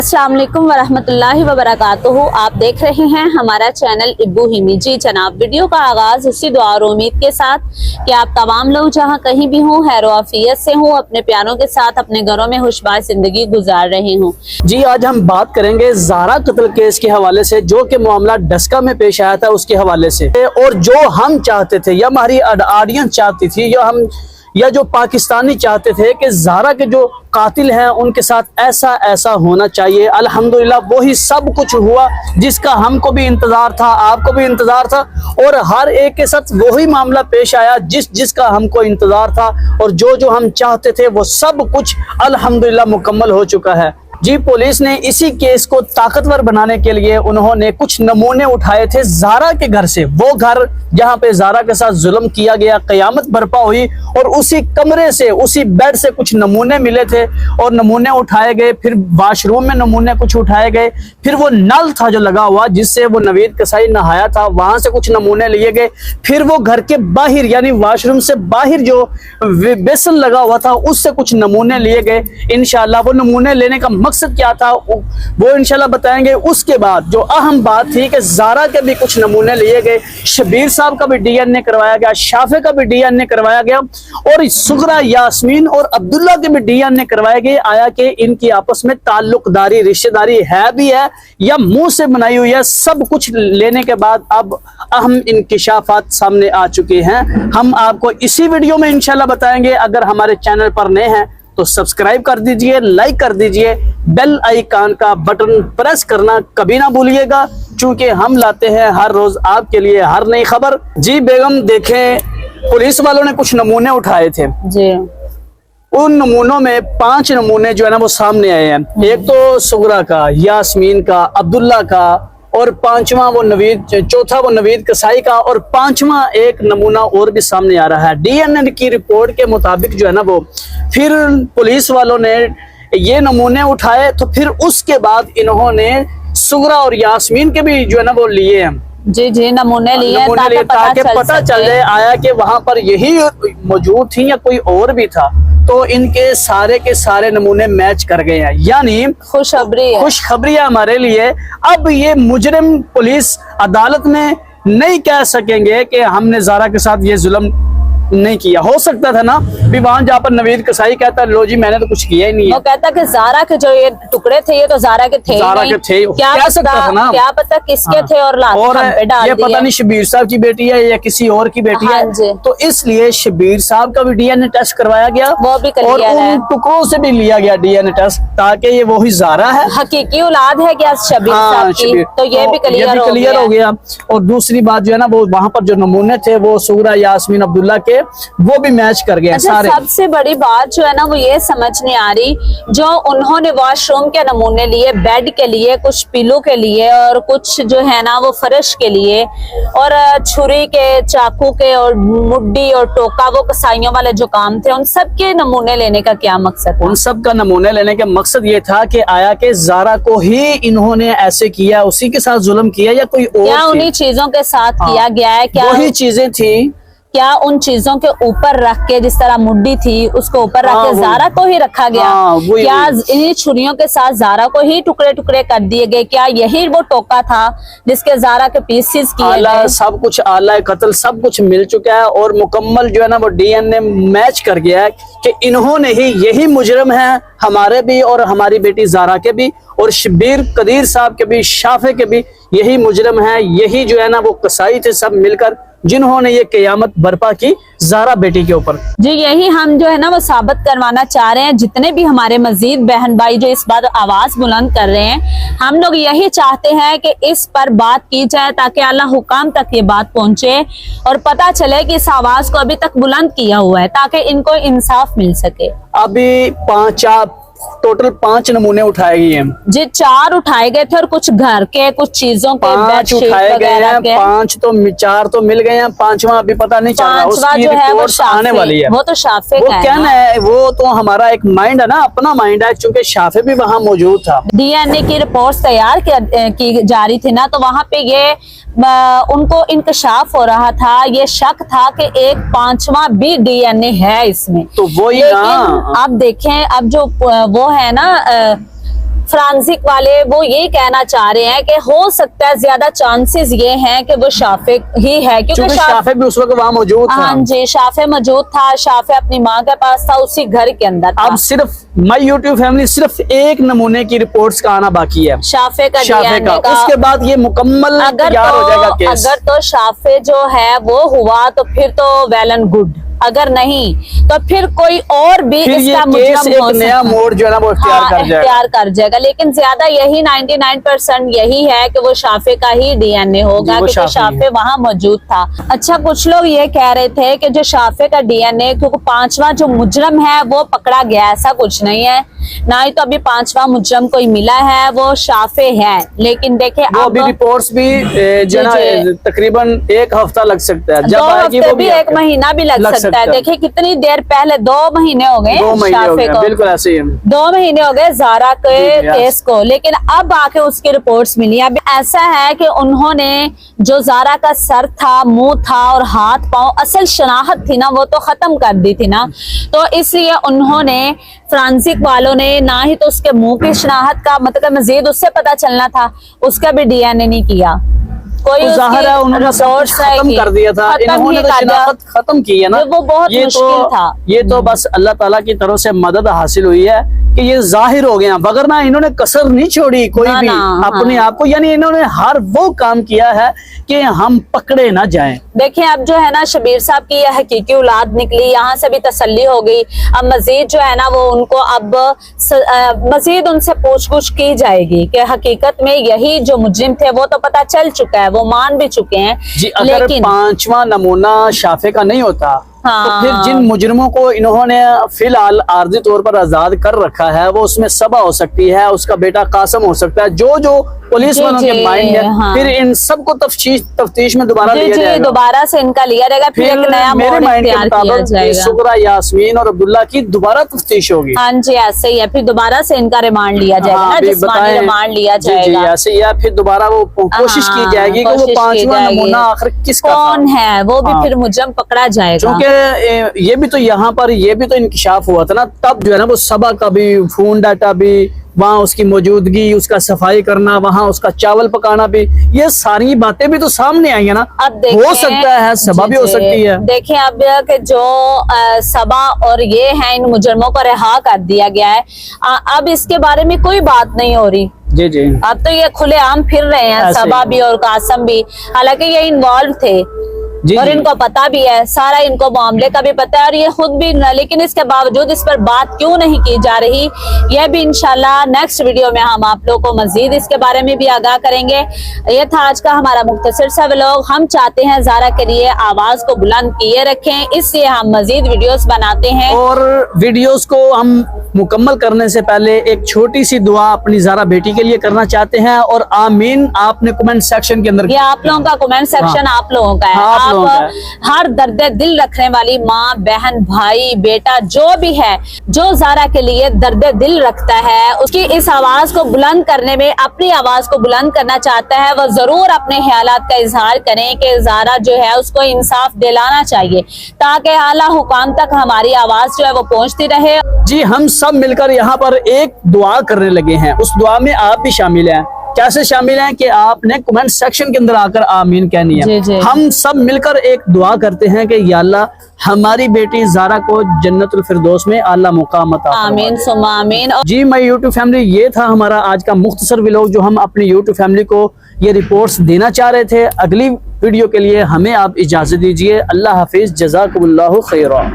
अस्सलाम वालेकुम वरहमतुल्लाहि वबरकातुहू। आप देख रहे हैं हमारा चैनल इब्बू हिमी। जी जनाब, वीडियो का आगाज इसी दुआ और उम्मीद के साथ कि आप तमाम लोग जहां कहीं भी हों खैर आफियत से हों, अपने प्यारों के साथ अपने घरों में खुशबाश जिंदगी गुजार रहे हों। जी आज हम बात करेंगे ज़ारा कत्ल केस के हवाले से, जो कि मामला डस्का में पेश आया था उसके हवाले से, और जो हम चाहते थे या हमारी ऑडियंस चाहती थी या जो पाकिस्तानी चाहते थे कि ज़ारा के जो कातिल हैं उनके साथ ऐसा होना चाहिए। अल्हम्दुलिल्लाह वही सब कुछ हुआ जिसका हमको भी इंतजार था, आपको भी इंतजार था, और हर एक के साथ वही मामला पेश आया जिसका हमको इंतजार था, और जो हम चाहते थे वो सब कुछ अल्हम्दुलिल्लाह मुकम्मल हो चुका है। जी पुलिस ने इसी केस को ताकतवर बनाने के लिए उन्होंने कुछ नमूने उठाए थे ज़ारा के घर से, वो घर जहाँ पे ज़ारा के साथ जुल्म किया गया, क़यामत बर्पा हुई, और उसी कमरे से उसी बेड से कुछ नमूने मिले थे और नमूने उठाए गए। फिर वाशरूम में नमूने कुछ उठाए गए, फिर वो नल था जो लगा हुआ जिससे वो नवीद कसाई नहाया था, वहां से कुछ नमूने लिए गए। फिर वो घर के बाहर यानी वाशरूम से बाहर जो बेसन लगा हुआ था उससे कुछ नमूने लिए गए। इंशाल्लाह वो नमूने लेने का मकसद क्या था वो इंशाल्लाह बताएंगे। उसके बाद जो अहम बात थी कि ज़ारा के भी कुछ नमूने लिए गए, शबीर साहब का भी डीएनए करवाया गया, शाफे का भी डीएनए करवाया गया, और सुगरा, यास्मीन और अब्दुल्ला के भी डीएनए करवाए गए। आया कि इनकी आपस में ताल्लुकदारी, रिश्तेदारी है भी है या मुंह से बनाई हुई है। सब कुछ लेने के बाद अब अहम इंकिशाफात सामने आ चुके हैं। हम आपको इसी वीडियो में इंशाल्लाह बताएंगे। अगर हमारे चैनल पर नए हैं तो सब्सक्राइब कर दीजिए, लाइक कर दीजिए, बेल आइकन का बटन प्रेस करना कभी ना भूलिएगा, क्योंकि हम लाते हैं हर रोज आपके लिए हर नई खबर। जी बेगम देखें, पुलिस वालों ने कुछ नमूने उठाए थे जी, उन नमूनों में 5 नमूने जो है ना वो सामने आए हैं। एक तो सुगरा का, यास्मीन का, अब्दुल्ला का, और चौथा वो नवीद कसाई का, और 5वां एक नमूना और भी सामने आ रहा है। डीएनए की रिपोर्ट के मुताबिक जो है ना वो फिर पुलिस वालों ने ये नमूने उठाए, तो फिर उसके बाद इन्होंने सुगरा और यास्मीन के भी जो है ना वो लिए हैं। जी नमूने लिए ताकि पता चल जाए आया कि वहां पर यही मौजूद थी या कोई और भी था। तो इनके सारे के सारे नमूने मैच कर गए हैं, यानी खुशखबरी है हमारे लिए। अब ये मुजरिम पुलिस अदालत में नहीं कह सकेंगे कि हमने ज़ारा के साथ ये जुल्म नहीं किया। हो सकता था ना भी वहां जहाँ पर नवीद कसाई कहता लो जी मैंने तो कुछ किया ही नहीं है, वो कहता कि ज़ारा के जो ये टुकड़े थे ये तो ज़ारा के थे, क्या सकता था ना, क्या पता किसके थे, और ये पता नहीं शबीर साहब की बेटी है या किसी और की बेटी है। तो इसलिए शबीर साहब का भी डीएनए टेस्ट करवाया गया, वो भी और उन टुकड़ों से भी लिया गया डीएनए टेस्ट, ताकि ये वही ज़ारा है, हकीकी औलाद है क्या शबीर साहब की, तो ये भी क्लियर हो गया। और दूसरी बात जो है ना वो वहां पर जो नमूने थे वो सुगरा, यास्मीन, अब्दुल्ला के वो भी मैच कर गए सारे। सबसे बड़ी बात जो है ना वो ये समझ नहीं आ रही, जो उन्होंने वॉशरूम के नमूने लिए, बेड के लिए, कुछ पिलो के लिए, और कुछ जो है ना वो फर्श के लिए, और छुरी के, चाकू के, और मुड्डी और टोका, वो कसाइयों वाले जो काम थे, उन सब के नमूने लेने का क्या मकसद था? उन सब का नमूने लेने का मकसद ये था कि आया कि ज़ारा को ही इन्होंने ऐसे किया, उसी के साथ जुल्म किया या कोई और, क्या उन्हीं चीजों के साथ किया गया है? क्या वही चीजें थी? क्या उन चीजों के ऊपर रख के, जिस तरह मुड्डी थी उसको ऊपर रख के ज़ारा को ही रखा गया? क्या इन्हीं छुरियों के साथ ज़ारा को ही टुकड़े टुकड़े कर दिए गए? क्या यही वो टोका था जिसके ज़ारा के पीसेस किए गए? सब कुछ आला कत्ल सब कुछ मिल चुका है, और मुकम्मल जो है ना वो डीएनए मैच कर गया है कि इन्होंने ही, यही मुजरिम है, हमारे भी और हमारी बेटी ज़ारा के भी, और शबीर कदीर साहब के भी, शाफे के भी यही मुजरिम है। यही जो है ना वो कसाई थे सब मिलकर जिन्होंने ये क़यामत बर्पा की ज़ारा बेटी के ऊपर। जी यही हम जो है ना वो साबित करवाना चाह रहे हैं। जितने भी हमारे मजीद बहन भाई जो इस बार आवाज बुलंद कर रहे हैं, हम लोग यही चाहते हैं कि इस पर बात की जाए, ताकि अल्लाह हुकाम तक ये बात पहुंचे और पता चले कि इस आवाज को अभी तक बुलंद किया हुआ है, ताकि इनको इंसाफ मिल सके। अभी टोटल 5 नमूने उठाए गए हैं जी, 4 उठाए गए थे और कुछ घर के, कुछ चीजों के 5 उठाए गए हैं, 4 तो मिल गए हैं, 5वां अभी पता नहीं चल रहा, उसकी रिपोर्ट आने वाली है। वो तो शाफे वो कहना है, वो तो हमारा एक माइंड है ना, अपना माइंड है, क्योंकि शाफे भी वहाँ मौजूद था। डीएनए की रिपोर्ट तैयार की जा रही थी ना, तो वहाँ पे ये उनको इंकशाफ हो रहा था, ये शक था कि एक 5वां भी डीएनए है इसमें। तो वो ही ना, आप देखें अब जो वो है ना फ्रांसिक वाले वो ये कहना चाह रहे हैं कि हो सकता है ज्यादा चांसेस ये हैं कि वो शाफिक ही है, क्योंकि शाफे भी उस वक्त वहाँ मौजूद था। हाँ जी, शाफे मौजूद था, शाफे अपनी माँ के पास था, उसी घर के अंदर था। अब सिर्फ माई यूट्यूब फैमिली सिर्फ एक नमूने की रिपोर्ट्स का आना बाकी है, शाफे का शाफे का। उसके बाद ये मुकम्मल तैयार हो जाएगा केस। अगर तो शाफे जो है वो हुआ तो फिर तो वेल एंड गुड, अगर नहीं तो फिर कोई और भी फिर इसका मुजरम एक नया मोड़ जो है ना वो इख्तियार कर जाएगा। लेकिन ज्यादा यही 99% यही है कि वो शाफे का ही डीएनए होगा, क्योंकि शाफे वहाँ मौजूद था। अच्छा, कुछ लोग ये कह रहे थे कि जो शाफे का डीएनए, क्योंकि 5वां जो मुजरम है वो पकड़ा गया, ऐसा कुछ नहीं है, ना ही तो अभी 5वां मुजरम कोई मिला है, वो शाफे है। लेकिन देखे अब रिपोर्ट्स भी तकरीबन 1 हफ्ता लग सकता है, 2 हफ्ते भी 1 महीना भी लग सकता है। देखिए कितनी देर पहले 2 महीने हो गए शाफे को, बिल्कुल ऐसे ही 2 महीने हो गए ज़ारा के केस को, लेकिन अब आके उसकी रिपोर्ट्स मिली। अब ऐसा है कि उन्होंने जो ज़ारा का सर था, मुंह था और हाथ पांव, असल शनाख्त थी ना, वो तो खत्म कर दी थी ना, तो इसलिए उन्होंने फ्रांसिक वालों ने ना ही तो उसके मुंह की शनाख्त का मतलब मजीद उससे पता चलना था, उसका भी डीएनए नहीं किया कोई, ज़ाहिर है उन्होंने सब कुछ खत्म कर दिया था, इन्होंने तो शनाख्त खत्म की है ना, वो बहुत मुश्किल था। ये तो बस अल्लाह ताला की तरफ से मदद हासिल हुई है कि ये जाहिर हो गया, वगरना इन्होंने कसर नहीं छोड़ी कोई भी अपने आप को, यानी इन्होंने हर वो काम किया है कि हम पकड़े ना जाएं। देखिए अब जो है ना शबीर साहब की यह हकीकी औलाद निकली, यहाँ से भी तसल्ली हो गई। अब मजीद जो है ना वो उनको अब मजीद उनसे पूछ की जाएगी कि हकीकत में यही जो मुजरिम थे वो तो पता चल चुका है, वो मान भी चुके हैं जी। अगर 5वां नमूना शाफे का नहीं होता तो फिर जिन मुजरिमों को इन्होंने फिलहाल आर्जी तौर पर आजाद कर रखा है, वो उसमें सबा हो सकती है, उसका बेटा कासम हो सकता है, जो पुलिस वालों के माइंड है, फिर इन सबको तफ्तीश में दोबारा लिया जाएगा, दोबारा से इनका लिया जाएगा, फिर एक नया मेरे माइंड के मुताबिक शुक्रा, यास्मीन और अब्दुल्ला की दोबारा तफ्तीश होगी। हाँ जी, ऐसे ही है, फिर दोबारा से इनका रिमांड लिया जाएगा ना, जिस्मानी रिमांड लिया जाएगा, ऐसे ही है। फिर दोबारा वो कोशिश की जाएगी कि वो 5वां नमूना आखिर किसका कौन है, वो भी फिर मुजरम पकड़ा जाएगा। ये भी तो यहाँ पर ये भी तो इंकशाफ हुआ था ना, तब जो है ना वो सबा का भी, फोन डाटा भी, वहाँ उसकी मौजूदगी, उसका सफाई करना, वहाँ उसका चावल पकाना भी, ये सारी बातें भी तो सामने आई है ना। अब हो सकता है सबा भी हो सकती है। देखिए अब कि जो सबा और ये है, इन मुजरमों को रिहा कर दिया गया है, अब इसके बारे में कोई बात नहीं हो रही। जी जी, अब तो ये खुलेआम फिर रहे हैं, सबा भी और कासम भी, हालांकि ये इन्वॉल्व थे और इनको पता भी है, सारा इनको मामले का भी पता है और ये खुद भी, लेकिन इसके बावजूद इस पर बात क्यों नहीं की जा रही, यह भी इंशाल्लाह नेक्स्ट वीडियो में हम आप लोगों को मजीद इसके बारे में भी आगाह करेंगे। ये था आज का हमारा मुख्तसर सा व्लॉग। हम चाहते हैं ज़ारा के लिए आवाज को बुलंद किए रखें, इसलिए हम मजीद वीडियोस बनाते हैं। और वीडियोस को हम मुकम्मल करने से पहले एक छोटी सी दुआ अपनी ज़ारा बेटी के लिए करना चाहते हैं, और आमीन आपने कमेंट सेक्शन के अंदर, ये आप लोगों का कमेंट सेक्शन आप लोगों का है। आप हर दर्द दिल रखने वाली माँ, बहन, भाई, बेटा जो भी है, जो ज़ारा के लिए दर्द दिल रखता है, उसकी इस आवाज को बुलंद करने में, अपनी आवाज को बुलंद करना चाहता है, वो जरूर अपने ख्यालात का इजहार करें कि ज़ारा जो है उसको इंसाफ दिलाना चाहिए, ताकि आला हुकाम तक हमारी आवाज जो है वो पहुंचती रहे। जी, हम सब मिलकर यहाँ पर एक दुआ करने लगे हैं, उस दुआ में आप भी शामिल हैं। कैसे शामिल हैं कि आपने कमेंट सेक्शन के अंदर आकर आमीन कहनी है। हम सब मिलकर एक दुआ करते हैं कि या अल्लाह हमारी बेटी ज़ारा को जन्नतुल फिरदौस में आला मुकाम अता फरमा। आमीन सुम्मा आमीन। जी माय यूट्यूब फैमिली, ये था हमारा आज का मुख्तसर व्लॉग जो हम अपनी यूट्यूब फैमिली को ये रिपोर्ट्स देना चाह रहे थे। अगली वीडियो के लिए हमें आप इजाज़त दीजिए। अल्लाह हाफिज़, जज़ाकुमुल्लाहु खैरा।